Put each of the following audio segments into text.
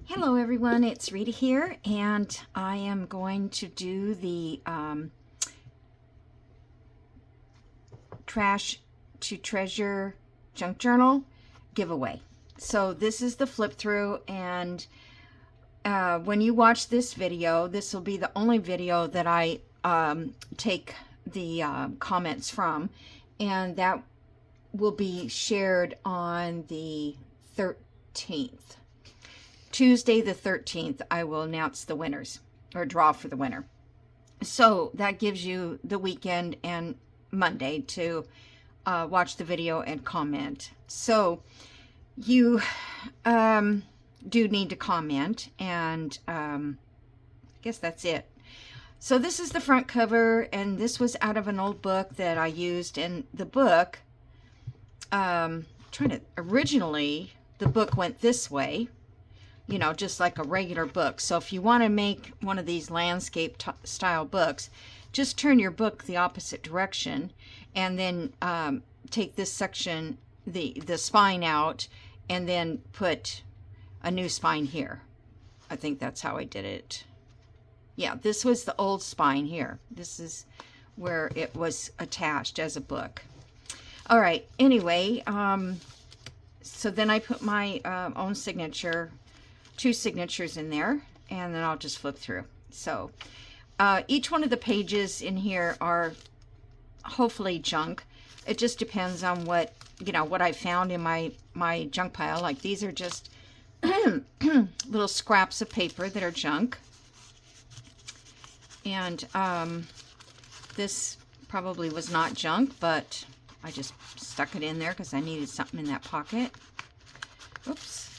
Hello everyone, it's Rita here, and I am going to do the Trash to Treasure Junk Journal giveaway. So this is the flip through, and when you watch this video, this will be the only video that I take the comments from, and that will be shared on the 13th. Tuesday the 13th, I will announce the winners, or draw for the winner. So that gives you the weekend and Monday to watch the video and comment. So you do need to comment, and I guess that's it. So this is the front cover, and this was out of an old book that I used. And the book, originally the book went this way, you know, just like a regular book. So if you want to make one of these landscape style books, just turn your book the opposite direction, and then take this section, the spine out, and then put a new spine here. I think that's how I did it. Yeah, this was the old spine here. This is where it was attached as a book. All right, anyway, so then I put my own signature, 2 signatures in there, and then I'll just flip through. So each one of the pages in here are hopefully junk. It just depends on what, you know, what I found in my junk pile. Like these are just little scraps of paper that are junk. And this probably was not junk, but I just stuck it in there because I needed something in that pocket. Oops.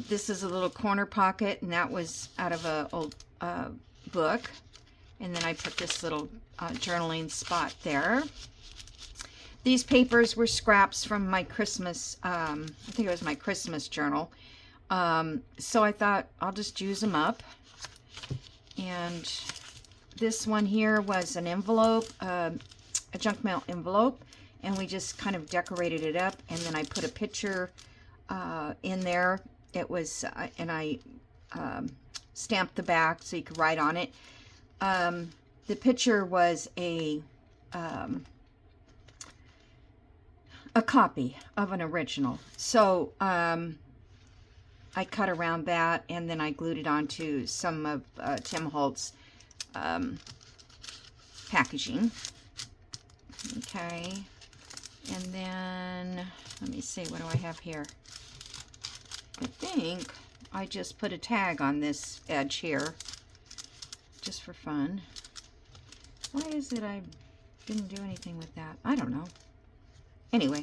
This is a little corner pocket, and that was out of an old book. And then I put this little journaling spot there. These papers were scraps from my Christmas, I think it was my Christmas journal. So I thought I'll just use them up. And this one here was an envelope, a junk mail envelope, and we just kind of decorated it up, and then I put a picture in there. It was, and I stamped the back so you could write on it. The picture was a copy of an original. So I cut around that, and then I glued it onto some of Tim Holtz packaging. Okay, and then let me see, what do I have here? I think I just put a tag on this edge here, just for fun. Why is it I didn't do anything with that? I don't know. Anyway,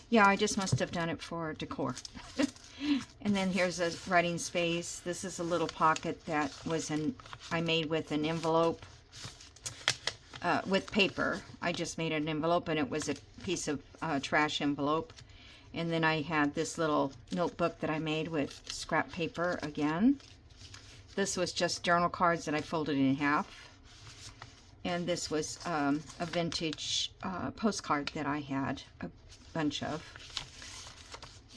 yeah, I just must have done it for decor. And then here's a writing space. This is a little pocket that was I made with an envelope, with paper. I just made an envelope, and it was a piece of trash envelope. And then I had this little notebook that I made with scrap paper again. This was just journal cards that I folded in half. And this was a vintage postcard that I had a bunch of.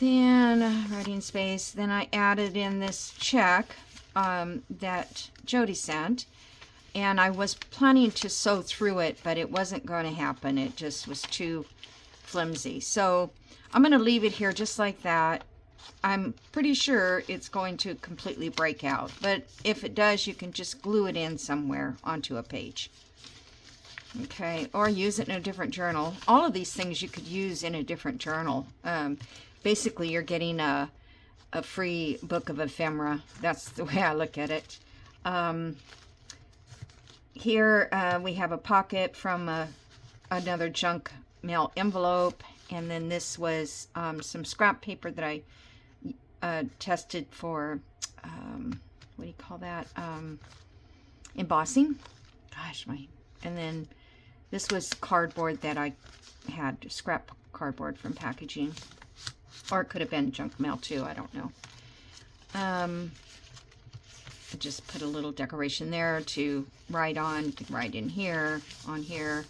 Then writing space. Then I added in this check that Jody sent. And I was planning to sew through it, but it wasn't going to happen. It just was too flimsy. So I'm going to leave it here just like that. I'm pretty sure it's going to completely break out, but if it does, you can just glue it in somewhere onto a page. Okay, or use it in a different journal. All of these things you could use in a different journal. Basically, you're getting a free book of ephemera. That's the way I look at it. Here we have a pocket from another junk mail envelope. And then this was some scrap paper that I tested for, what do you call that? Embossing. Gosh, and then this was cardboard that I had, scrap cardboard from packaging. Or it could have been junk mail too, I don't know. I just put a little decoration there to write on. You can write in here, on here.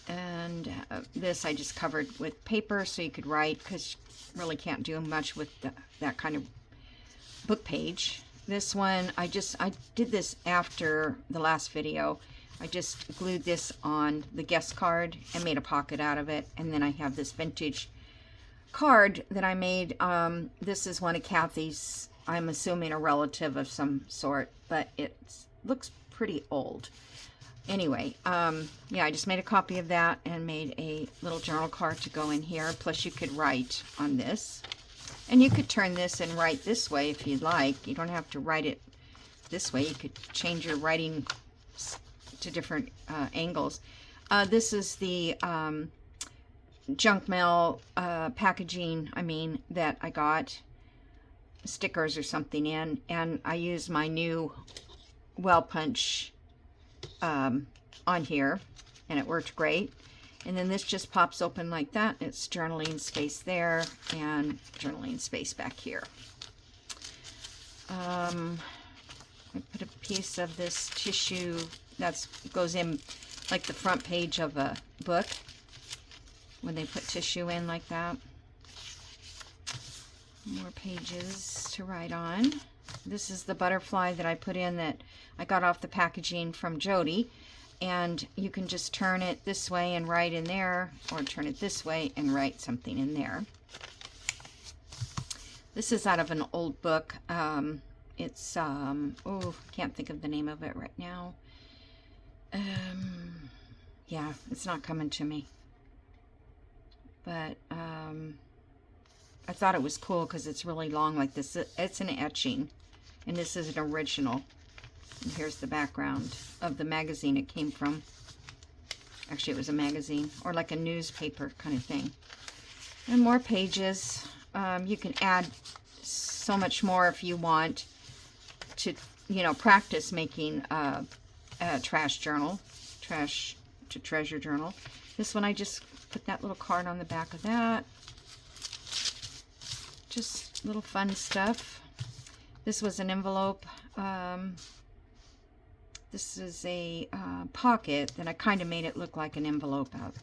And this I just covered with paper so you could write, because really can't do much with that kind of book page. This one, I did this after the last video. I just glued this on the guest card and made a pocket out of it. And then I have this vintage card that I made. This is one of Kathy's, I'm assuming a relative of some sort, but it looks pretty old. Anyway, yeah, I just made a copy of that and made a little journal card to go in here. Plus you could write on this. And you could turn this and write this way if you'd like. You don't have to write it this way. You could change your writing to different angles. This is the junk mail packaging, that I got stickers or something in. And I used my new Well Punch on here. And it worked great. And then this just pops open like that. It's journaling space there and journaling space back here. I put a piece of this tissue that goes in like the front page of a book when they put tissue in like that. More pages to write on. This is the butterfly that I put in that I got off the packaging from Jody. And you can just turn it this way and write in there, or turn it this way and write something in there. This is out of an old book. It's, oh, can't think of the name of it right now. Yeah, it's not coming to me. But, I thought it was cool because it's really long like this. It's an etching, and this is an original. And here's the background of the magazine it came from. Actually, it was a magazine or like a newspaper kind of thing. And more pages. You can add so much more if you want to, practice making a trash journal, trash to treasure journal. This one, I just put that little card on the back of that. Just little fun stuff. This was an envelope. This is a pocket that I kind of made it look like an envelope out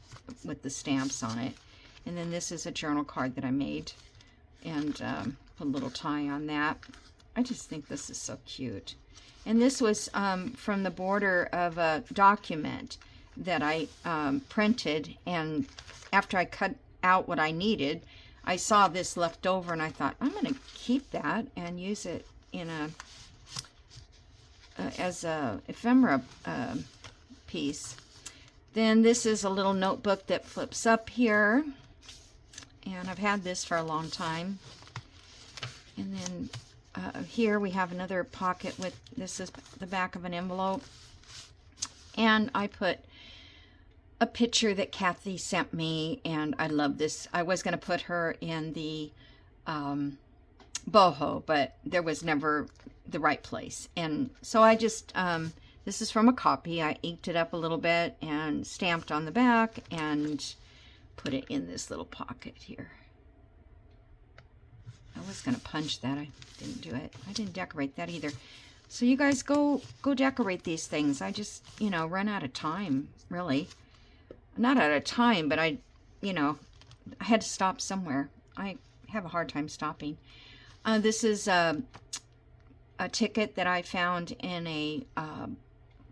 with the stamps on it. And then this is a journal card that I made and put a little tie on that. I just think this is so cute. And this was from the border of a document that I printed, and after I cut out what I needed, I saw this left over and I thought, I'm going to keep that and use it in a as a ephemera piece. Then this is a little notebook that flips up here, and I've had this for a long time. And then here we have another pocket with, this is the back of an envelope, and I put a picture that Kathy sent me, and I love this. I was going to put her in the boho, but there was never the right place. And so I just, this is from a copy. I inked it up a little bit and stamped on the back and put it in this little pocket here. I was going to punch that. I didn't do it. I didn't decorate that either. So you guys go decorate these things. I just, run out of time, really. Not out of time, but I had to stop somewhere. I have a hard time stopping. This is a ticket that I found in a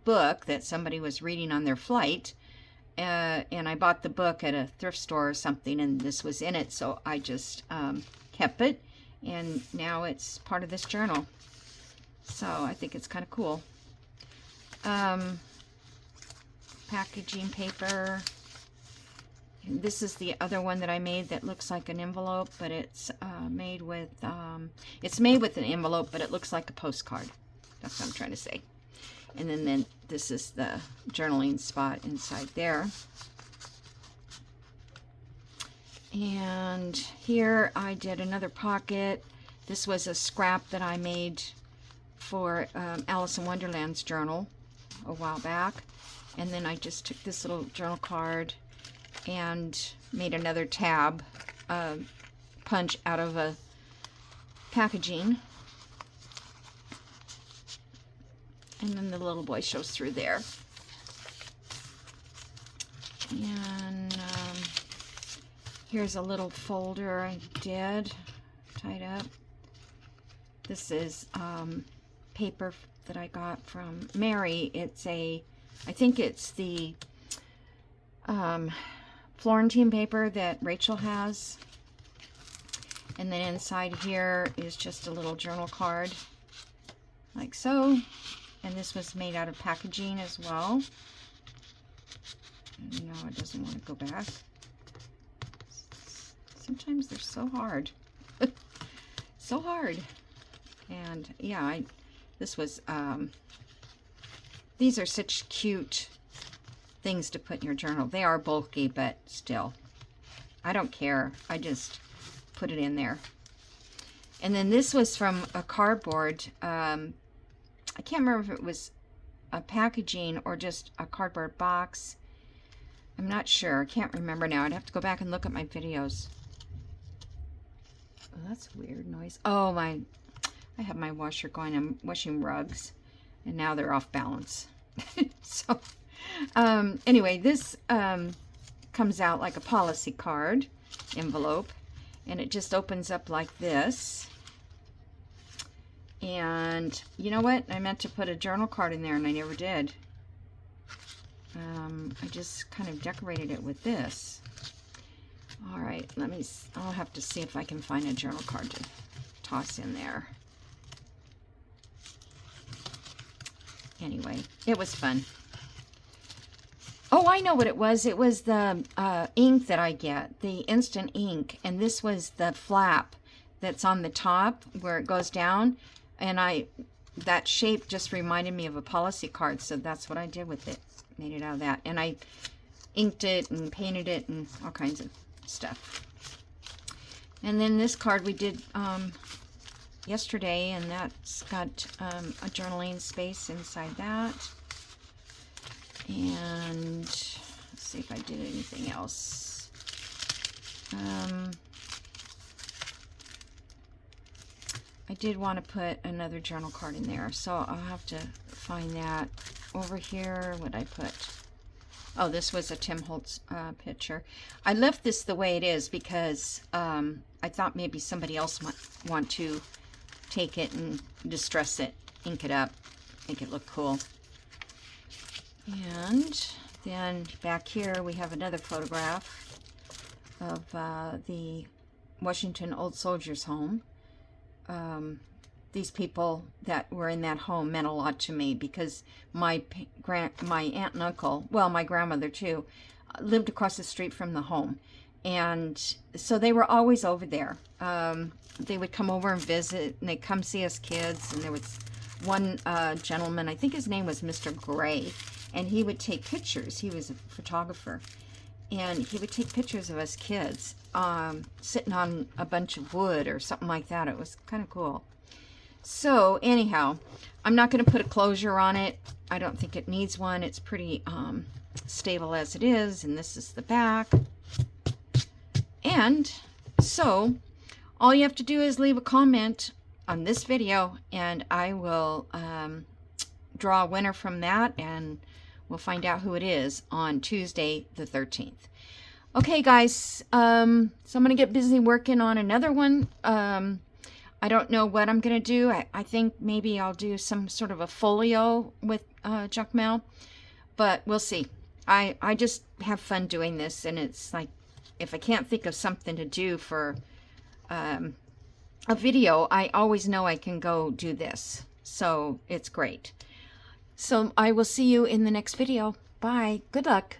book that somebody was reading on their flight. And I bought the book at a thrift store or something, and this was in it. So I just kept it, and now it's part of this journal. So I think it's kind of cool. Packaging paper. This is the other one that I made that looks like an envelope, but it's made with an envelope, but it looks like a postcard. That's what I'm trying to say. And then this is the journaling spot inside there. And here I did another pocket. This was a scrap that I made for Alice in Wonderland's journal a while back. And then I just took this little journal card and made another tab punch out of a packaging. And then the little boy shows through there. Here's a little folder I did, tied up. This is paper that I got from Mary. It's I think it's the Florentine paper that Rachel has. And then inside here is just a little journal card, like so. And this was made out of packaging as well. No, it doesn't want to go back. Sometimes they're so hard. So hard. And yeah, this was, these are such cute things to put in your journal. They are bulky, but still, I don't care. I just put it in there. And then this was from a cardboard. I can't remember if it was a packaging or just a cardboard box. I'm not sure. I can't remember now. I'd have to go back and look at my videos. Oh, that's a weird noise. Oh, I have my washer going. I'm washing rugs, and now they're off balance. So, anyway, this comes out like a policy card envelope, and it just opens up like this. And you know what? I meant to put a journal card in there, and I never did. I just kind of decorated it with this. All right, I'll have to see if I can find a journal card to toss in there. Anyway, it was fun. Oh, I know what it was. It was the ink that I get, the instant ink. And this was the flap that's on the top where it goes down. And that shape just reminded me of a policy card. So that's what I did with it. Made it out of that. And I inked it and painted it and all kinds of stuff. And then this card we did yesterday, and that's got a journaling space inside that. And let's see if I did anything else. I did want to put another journal card in there, so I'll have to find that. Over here, what I put? Oh, this was a Tim Holtz picture. I left this the way it is because I thought maybe somebody else might want to take it and distress it, ink it up, make it look cool. And then back here we have another photograph of the Washington Old Soldiers Home. These people that were in that home meant a lot to me because my aunt and uncle, well, my grandmother too, lived across the street from the home. And so they were always over there. They would come over and visit, and they'd come see us kids. And there was one gentleman, I think his name was Mr. Gray, and he would take pictures. He was a photographer. And he would take pictures of us kids sitting on a bunch of wood or something like that. It was kind of cool. So anyhow, I'm not going to put a closure on it. I don't think it needs one. It's pretty stable as it is. And this is the back. And so all you have to do is leave a comment on this video, and I will draw a winner from that, and we'll find out who it is on Tuesday the 13th. Okay, guys, so I'm going to get busy working on another one. I don't know what I'm going to do. I think maybe I'll do some sort of a folio with junk mail, but we'll see. I just have fun doing this, and it's like, if I can't think of something to do for a video, I always know I can go do this. So it's great. So I will see you in the next video. Bye. Good luck.